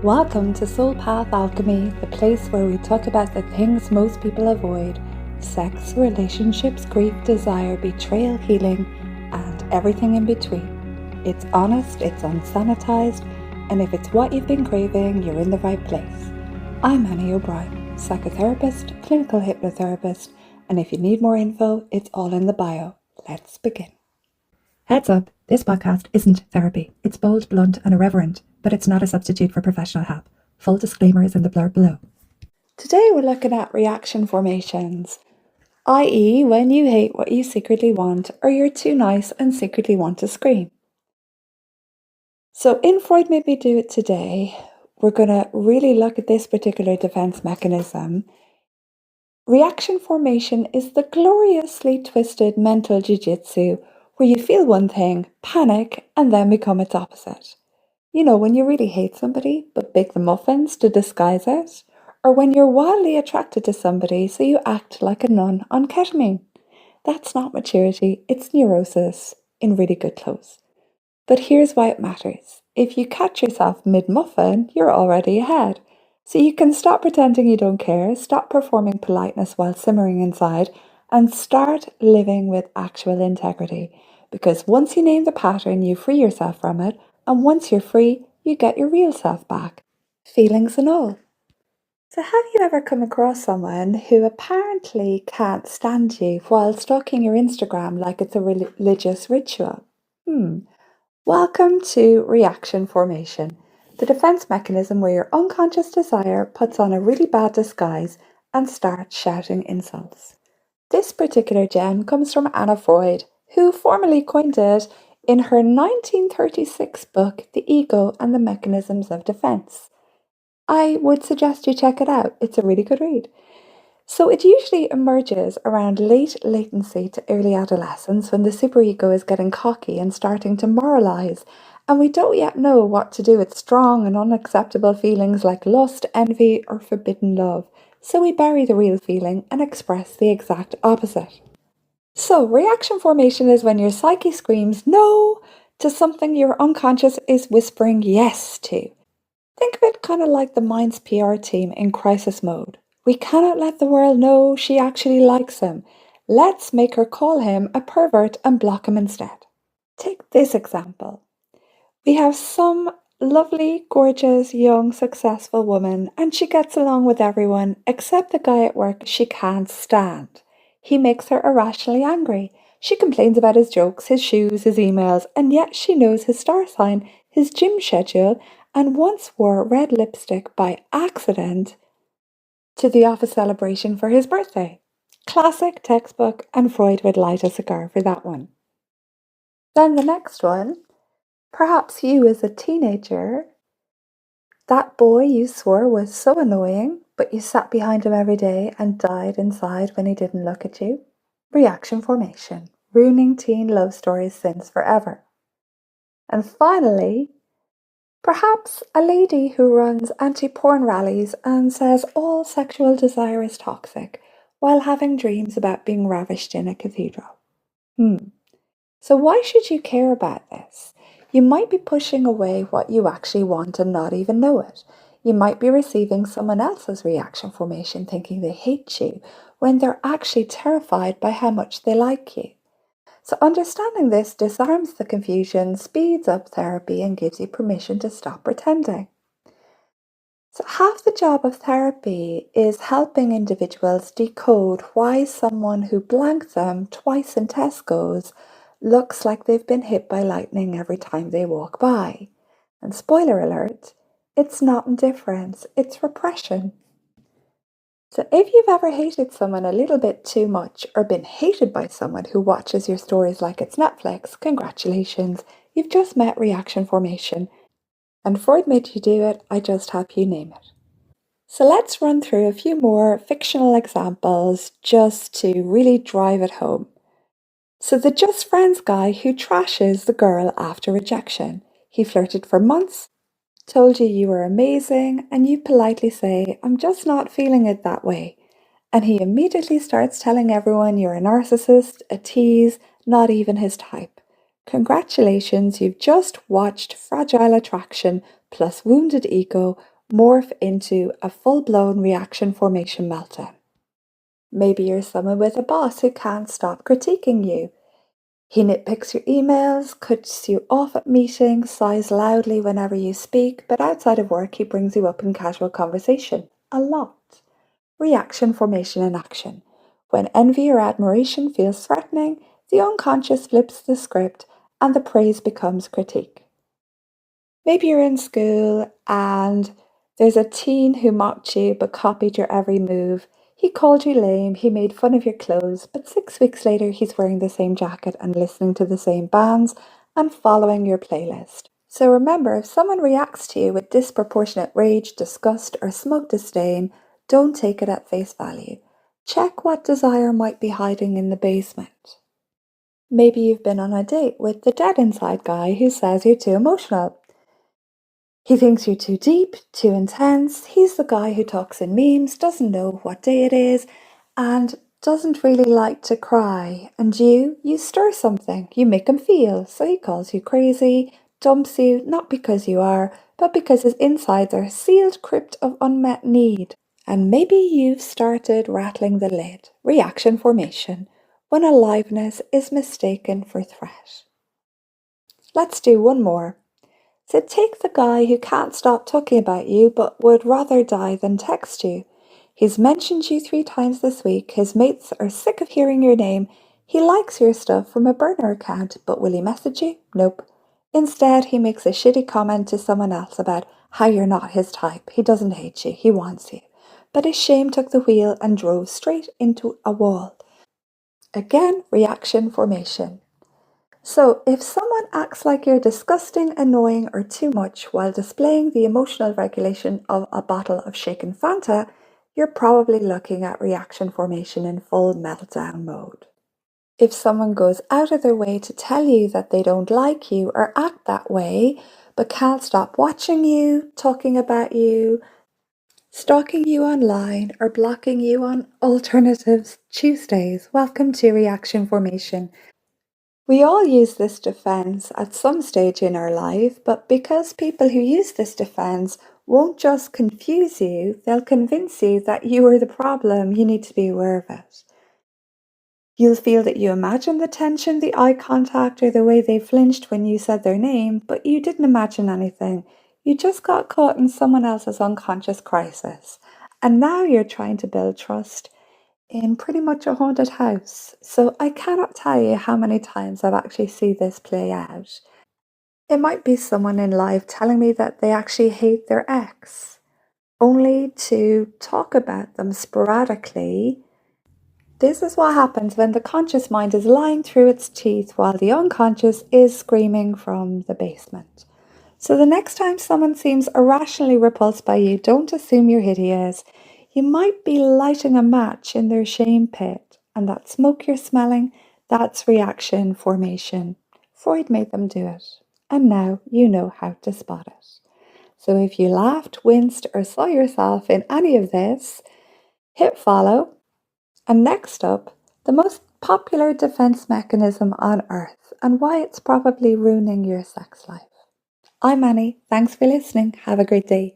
Welcome to Soul Path Alchemy, the place where we talk about the things most people avoid: sex, relationships, grief, desire, betrayal, healing, and everything in between. It's honest, it's unsanitized, and if it's what you've been craving, you're in the right place. I'm Annie O'Brien, psychotherapist, clinical hypnotherapist, and if you need more info, it's all in the bio. Let's begin. Heads up, this podcast isn't therapy. It's bold, blunt, and irreverent, but it's not a substitute for professional help. Full disclaimer is in the blurb below. Today we're looking at reaction formations, i.e. when you hate what you secretly want, or you're too nice and secretly want to scream. So in Freud Made Me Do It today, we're going to really look at this particular defense mechanism. Reaction formation is the gloriously twisted mental jiu-jitsu where you feel one thing, panic, and then become its opposite. You know, when you really hate somebody, but bake the muffins to disguise it, or when you're wildly attracted to somebody, so you act like a nun on ketamine. That's not maturity, it's neurosis in really good clothes. But here's why it matters. If you catch yourself mid-muffin, you're already ahead. So you can stop pretending you don't care, stop performing politeness while simmering inside, and start living with actual integrity. Because once you name the pattern, you free yourself from it, and once you're free, you get your real self back, feelings and all. So have you ever come across someone who apparently can't stand you while stalking your Instagram like it's a religious ritual? Welcome to reaction formation, the defense mechanism where your unconscious desire puts on a really bad disguise and starts shouting insults. This particular gem comes from Anna Freud, who formally coined it in her 1936 book, The Ego and the Mechanisms of Defense. I would suggest you check it out. It's a really good read. So it usually emerges around late latency to early adolescence when the superego is getting cocky and starting to moralize, and we don't yet know what to do with strong and unacceptable feelings like lust, envy, or forbidden love. So we bury the real feeling and express the exact opposite. So reaction formation is when your psyche screams no to something your unconscious is whispering yes to. Think of it kind of like the mind's PR team in crisis mode. We cannot let the world know she actually likes him. Let's make her call him a pervert and block him instead. Take this example. We have some lovely, gorgeous, young, successful woman, and she gets along with everyone except the guy at work she can't stand. He makes her irrationally angry. She complains about his jokes, his shoes, his emails, and yet she knows his star sign, his gym schedule, and once wore red lipstick by accident to the office celebration for his birthday. Classic textbook, and Freud would light a cigar for that one. Then the next one, perhaps you as a teenager, that boy you swore was so annoying, but you sat behind him every day and died inside when he didn't look at you. Reaction formation, ruining teen love stories since forever. And finally, perhaps a lady who runs anti-porn rallies and says all sexual desire is toxic while having dreams about being ravished in a cathedral. So why should you care about this? You might be pushing away what you actually want and not even know it. You might be receiving someone else's reaction formation thinking they hate you when they're actually terrified by how much they like you. So understanding this disarms the confusion, speeds up therapy, and gives you permission to stop pretending. So half the job of therapy is helping individuals decode why someone who blanked them twice in Tesco's looks like they've been hit by lightning every time they walk by. And spoiler alert, it's not indifference, it's repression. So if you've ever hated someone a little bit too much or been hated by someone who watches your stories like it's Netflix, congratulations, you've just met reaction formation. And Freud made you do it, I just help you name it. So let's run through a few more fictional examples just to really drive it home. So the just friends guy who trashes the girl after rejection. He flirted for months, told you were amazing, and you politely say, I'm just not feeling it that way. And he immediately starts telling everyone you're a narcissist, a tease, not even his type. Congratulations, you've just watched Fragile Attraction plus Wounded Ego morph into a full-blown reaction formation meltdown. Maybe you're someone with a boss who can't stop critiquing you. He nitpicks your emails, cuts you off at meetings, sighs loudly whenever you speak, but outside of work he brings you up in casual conversation. A lot. Reaction formation in action. When envy or admiration feels threatening, the unconscious flips the script and the praise becomes critique. Maybe you're in school and there's a teen who mocked you but copied your every move. He called you lame, he made fun of your clothes, but 6 weeks later he's wearing the same jacket and listening to the same bands and following your playlist. So remember, if someone reacts to you with disproportionate rage, disgust, or smug disdain, don't take it at face value. Check what desire might be hiding in the basement. Maybe you've been on a date with the dead inside guy who says you're too emotional. He thinks you're too deep, too intense. He's the guy who talks in memes, doesn't know what day it is, and doesn't really like to cry. And you stir something. You make him feel. So he calls you crazy, dumps you, not because you are, but because his insides are a sealed crypt of unmet need. And maybe you've started rattling the lid. Reaction formation. When aliveness is mistaken for threat. Let's do one more. So take the guy who can't stop talking about you but would rather die than text you. He's mentioned you 3 times this week, his mates are sick of hearing your name, he likes your stuff from a burner account, but will he message you? Nope. Instead, he makes a shitty comment to someone else about how you're not his type. He doesn't hate you, he wants you. But his shame took the wheel and drove straight into a wall. Again, reaction formation. So, if someone acts like you're disgusting, annoying, or too much while displaying the emotional regulation of a bottle of shaken Fanta, you're probably looking at reaction formation in full meltdown mode. If someone goes out of their way to tell you that they don't like you or act that way, but can't stop watching you, talking about you, stalking you online, or blocking you on alternatives Tuesdays, welcome to reaction formation. We all use this defense at some stage in our life, but because people who use this defense won't just confuse you, they'll convince you that you are the problem, you need to be aware of it. You'll feel that you imagined the tension, the eye contact, or the way they flinched when you said their name, but you didn't imagine anything. You just got caught in someone else's unconscious crisis. And now you're trying to build trust in pretty much a haunted house. So I cannot tell you how many times I've actually seen this play out. It might be someone in life telling me that they actually hate their ex, only to talk about them sporadically. This is what happens when the conscious mind is lying through its teeth while the unconscious is screaming from the basement. So the next time someone seems irrationally repulsed by you, don't assume you're hideous. You might be lighting a match in their shame pit, and that smoke you're smelling, that's reaction formation. Freud made them do it, and now you know how to spot it. So if you laughed, winced, or saw yourself in any of this, hit follow. And next up, the most popular defense mechanism on earth and why it's probably ruining your sex life. I'm Annie. Thanks for listening. Have a great day.